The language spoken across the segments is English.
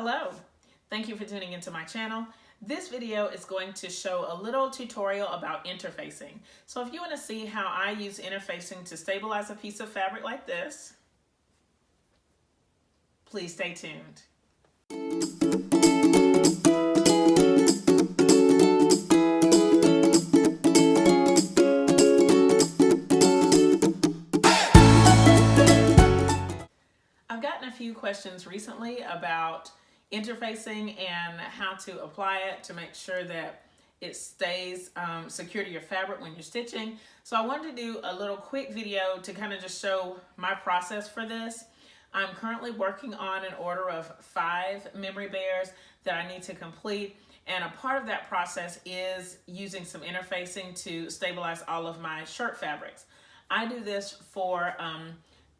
Hello, thank you for tuning into my channel. This video is going to show a little tutorial about interfacing. So if you want to see how I use interfacing to stabilize a piece of fabric like this, please stay tuned. I've gotten a few questions recently about interfacing and how to apply it to make sure that it stays secure to your fabric when you're stitching. So I wanted to do a little quick video to kind of just show my process for this. I'm currently working on an order of 5 memory bears that I need to complete, and a part of that process is using some interfacing to stabilize all of my shirt fabrics. I do this for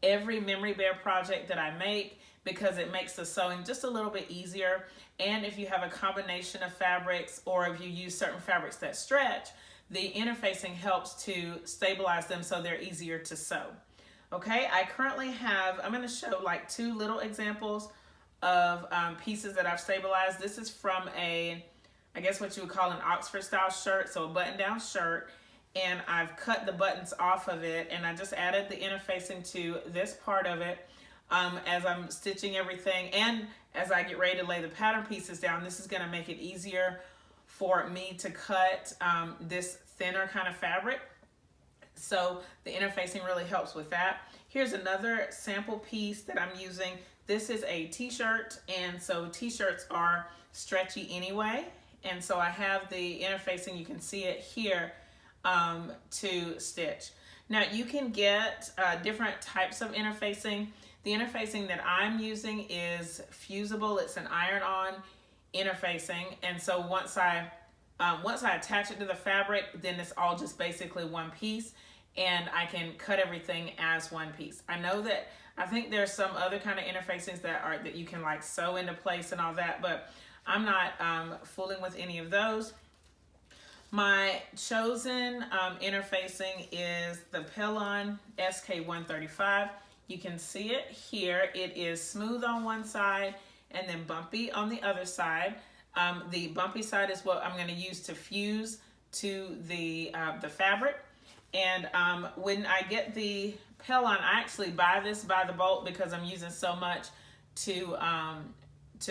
every memory bear project that I make because it makes the sewing just a little bit easier. And if you have a combination of fabrics or if you use certain fabrics that stretch, the interfacing helps to stabilize them so they're easier to sew. Okay, I currently have, I'm going to show like 2 little examples of pieces that I've stabilized. This is from I guess what you would call an Oxford style shirt, so a button down shirt. And I've cut the buttons off of it, and I just added the interfacing to this part of it as I'm stitching everything, and as I get ready to lay the pattern pieces down. This is going to make it easier for me to cut this thinner kind of fabric, so the interfacing really helps with that. Here's another sample piece that I'm using. This is a t-shirt, and so t-shirts are stretchy anyway, and so I have the interfacing, you can see it here, to stitch. Now you can get different types of interfacing. The interfacing that I'm using is Fusible. It's an iron-on interfacing, and so once I attach it to the fabric, then it's all just basically one piece, and I can cut everything as one piece. I think there's some other kind of interfacings that you can like sew into place and all that, but I'm not fooling with any of those. My chosen interfacing is the Pelon SK135. You can see it here. It is smooth on one side and then bumpy on the other side. The bumpy side is what I'm going to use to fuse to the fabric. And when I get the Pelon, I actually buy this by the bolt because I'm using so much to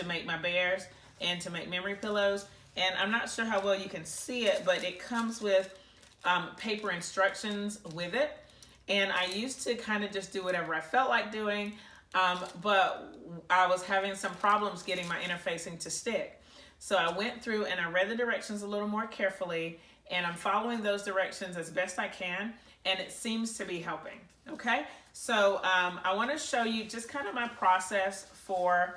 make my bears and to make memory pillows. And I'm not sure how well you can see it, but it comes with paper instructions with it. And I used to kind of just do whatever I felt like doing, but I was having some problems getting my interfacing to stick. So I went through and I read the directions a little more carefully, and I'm following those directions as best I can, and it seems to be helping. Okay, so I want to show you just kind of my process for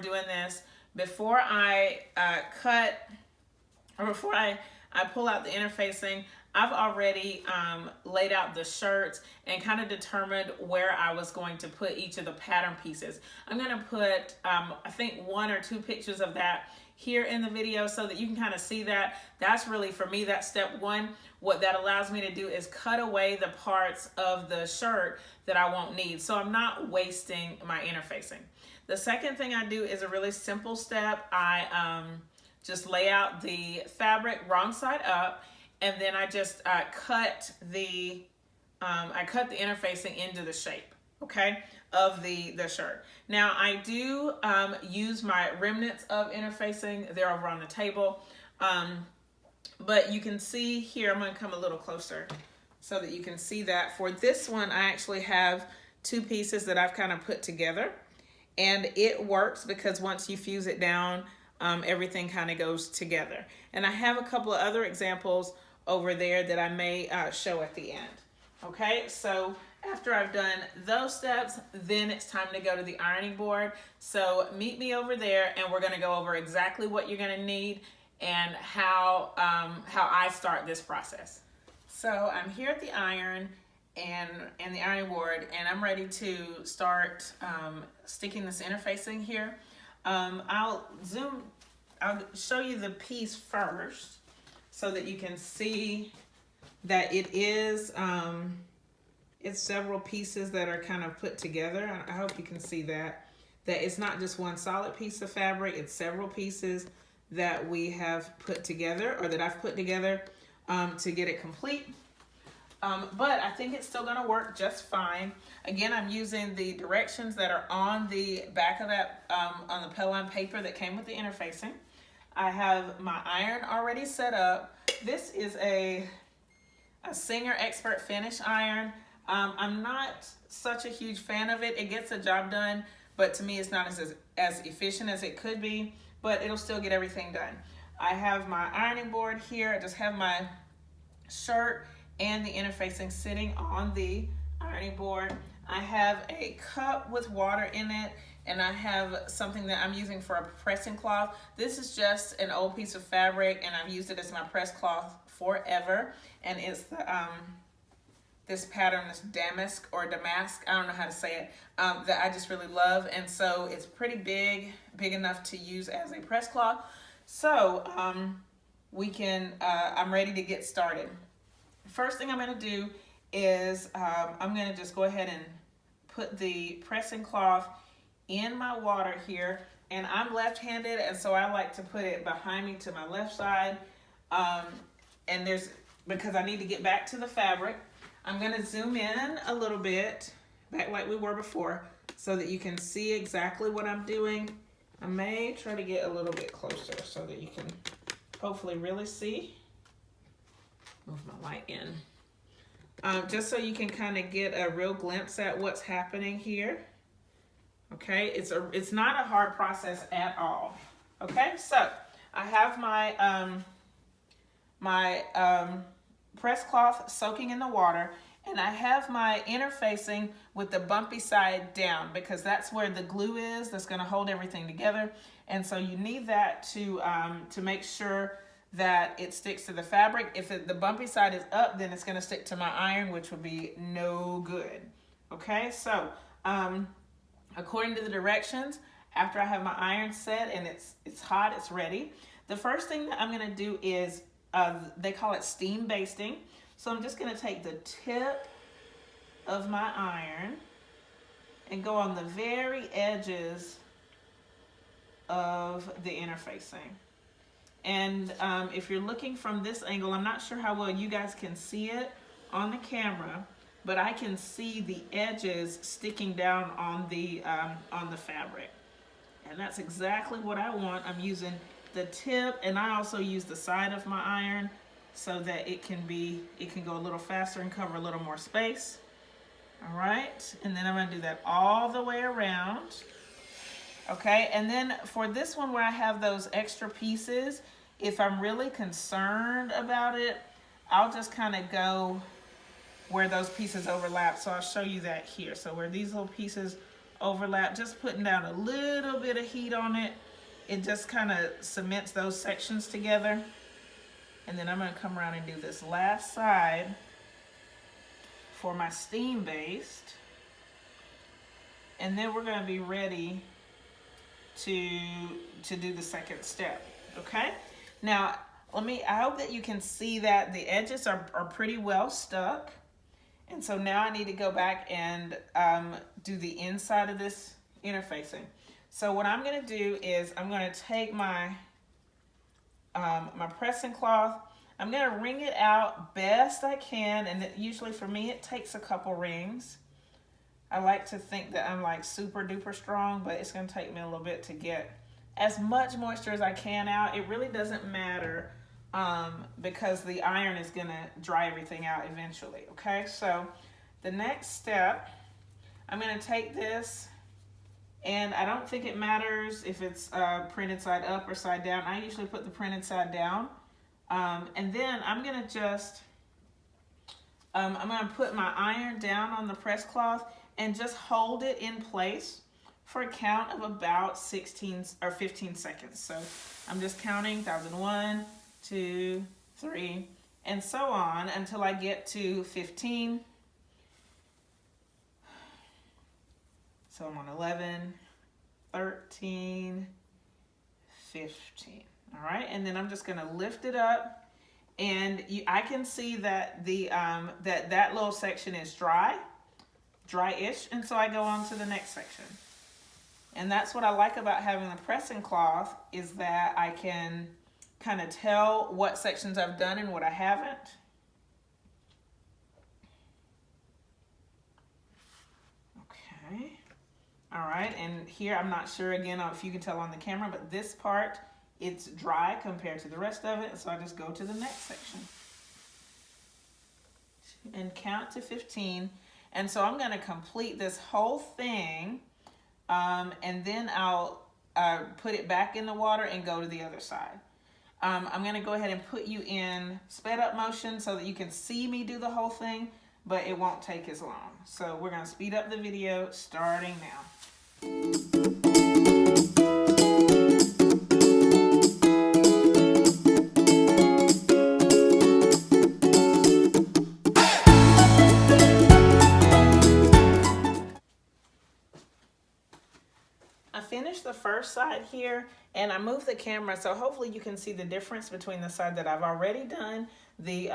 doing this. Before I before I pull out the interfacing, I've already laid out the shirts and kind of determined where I was going to put each of the pattern pieces. I'm going to put, I think 1 or 2 pictures of that here in the video so that you can kind of see that. That's really, for me, that's step 1. What that allows me to do is cut away the parts of the shirt that I won't need, so I'm not wasting my interfacing. The second thing I do is a really simple step. I just lay out the fabric wrong side up, and then I just cut the interfacing into the shape, okay, of the shirt. Now I do use my remnants of interfacing. They're over on the table, but you can see here, I'm going to come a little closer so that you can see that. For this one, I actually have 2 pieces that I've kind of put together. And it works because once you fuse it down, everything kind of goes together. And I have a couple of other examples over there that I may show at the end. Okay, so after I've done those steps, then it's time to go to the ironing board. So meet me over there, and we're going to go over exactly what you're going to need and how I start this process. So I'm here at the iron and the ironing board, and I'm ready to start sticking this interfacing here. I'll show you the piece first so that you can see that it is it's several pieces that are kind of put together. I hope you can see that. that it's not just one solid piece of fabric, it's several pieces that we have put together, or that I've put together to get it complete. But I think it's still gonna work just fine. Again, I'm using the directions that are on the back of that, on the Pell-Line paper that came with the interfacing. I have my iron already set up. This is a Singer Expert Finish iron. I'm not such a huge fan of it. It gets the job done, but to me it's not as efficient as it could be, but it'll still get everything done. I have my ironing board here. I just have my shirt and the interfacing sitting on the ironing board. I have a cup with water in it, and I have something that I'm using for a pressing cloth. This is just an old piece of fabric, and I've used it as my press cloth forever, and it's the this pattern, this damask, I don't know how to say it, that I just really love. And so it's pretty big enough to use as a press cloth. So I'm ready to get started. First thing I'm gonna do is I'm gonna just go ahead and put the pressing cloth in my water here. And I'm left-handed, and so I like to put it behind me to my left side. And because I need to get back to the fabric. I'm gonna zoom in a little bit, back like we were before, so that you can see exactly what I'm doing. I may try to get a little bit closer so that you can hopefully really see. Move my light in. Just so you can kind of get a real glimpse at what's happening here. Okay, it's not a hard process at all. Okay, so I have my press cloth soaking in the water, and I have my interfacing with the bumpy side down, because that's where the glue is that's going to hold everything together. And so you need that to make sure that it sticks to the fabric. If the bumpy side is up, then it's going to stick to my iron, which would be no good. Okay, so according to the directions, after I have my iron set and it's hot, it's ready, the first thing that I'm going to do is they call it steam basting. So I'm just going to take the tip of my iron and go on the very edges of the interfacing. And if you're looking from this angle, I'm not sure how well you guys can see it on the camera, but I can see the edges sticking down on the fabric. And that's exactly what I want. I'm using the tip, and I also use the side of my iron so that it can go a little faster and cover a little more space. All right, and then I'm gonna do that all the way around. Okay, and then for this one where I have those extra pieces, if I'm really concerned about it, I'll just kind of go where those pieces overlap. So I'll show you that here. So where these little pieces overlap, just putting down a little bit of heat on it, it just kind of cements those sections together. And then I'm going to come around and do this last side for my steam baste. And then we're going to be ready to do the second step. Okay? Now, I hope that you can see that the edges are pretty well stuck. And so now I need to go back and do the inside of this interfacing. So what I'm going to do is I'm going to take my my pressing cloth. I'm going to wring it out best I can, and usually for me it takes a couple rings. I like to think that I'm like super duper strong, but it's going to take me a little bit to get as much moisture as I can out. It really doesn't matter because the iron is going to dry everything out eventually. Okay, so the next step, I'm going to take this. And I don't think it matters if it's printed side up or side down. I usually put the printed side down. And then I'm going to just, I'm going to put my iron down on the press cloth and just hold it in place for a count of about 16 or 15 seconds. So I'm just counting 1,001, 2, 3, and so on until I get to 15. So I'm on 11, 13, 15. All right, and then I'm just gonna lift it up, and I can see that that little section is dry-ish, and so I go on to the next section. And that's what I like about having the pressing cloth, is that I can kind of tell what sections I've done and what I haven't. Okay. All right, and here I'm not sure again if you can tell on the camera, but this part, it's dry compared to the rest of it. So I just go to the next section and count to 15. And so I'm going to complete this whole thing, and then I'll put it back in the water and go to the other side. I'm going to go ahead and put you in sped up motion so that you can see me do the whole thing, but it won't take as long. So we're going to speed up the video starting now. I finished the first side here, and I moved the camera so hopefully you can see the difference between the side that I've already done. The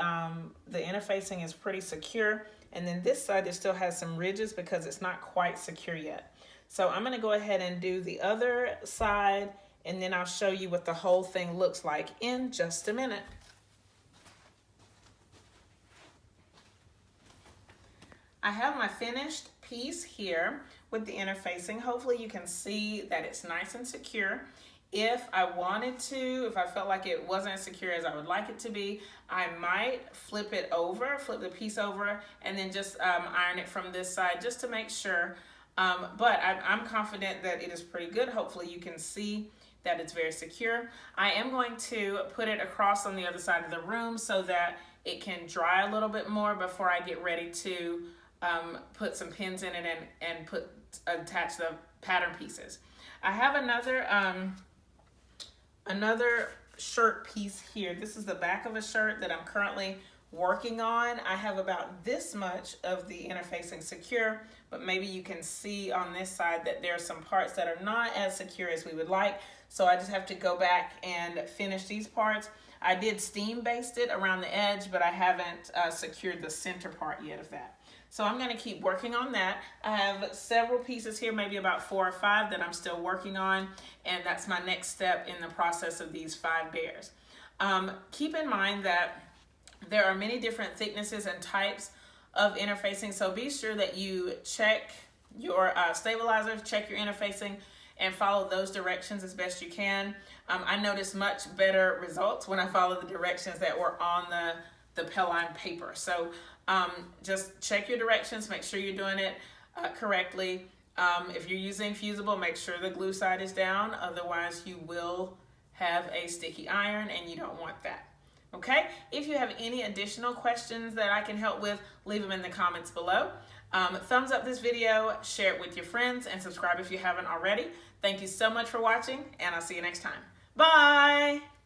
interfacing is pretty secure, and then this side it still has some ridges because it's not quite secure yet. So I'm going to go ahead and do the other side, and then I'll show you what the whole thing looks like in just a minute. I have my finished piece here with the interfacing. Hopefully you can see that it's nice and secure. If I wanted to, if I felt like it wasn't as secure as I would like it to be, I might flip the piece over, and then just iron it from this side just to make sure. But I'm confident that it is pretty good. Hopefully you can see that it's very secure. I am going to put it across on the other side of the room so that it can dry a little bit more before I get ready to put some pins in it and attach the pattern pieces. I have another shirt piece here. This is the back of a shirt that I'm currently working on. I have about this much of the interfacing secure, but maybe you can see on this side that there are some parts that are not as secure as we would like. So I just have to go back and finish these parts. I did steam baste it around the edge, but I haven't secured the center part yet of that. So I'm going to keep working on that. I have several pieces here, maybe about 4 or 5 that I'm still working on, and that's my next step in the process of these 5 bears. Keep in mind that there are many different thicknesses and types of interfacing, so be sure that you check your stabilizer, check your interfacing, and follow those directions as best you can. I noticed much better results when I followed the directions that were on the Pelline paper. So just check your directions, make sure you're doing it correctly. If you're using Fusible, make sure the glue side is down, otherwise you will have a sticky iron and you don't want that. Okay, if you have any additional questions that I can help with, leave them in the comments below. Thumbs up this video, share it with your friends, and subscribe if you haven't already. Thank you so much for watching, and I'll see you next time. Bye!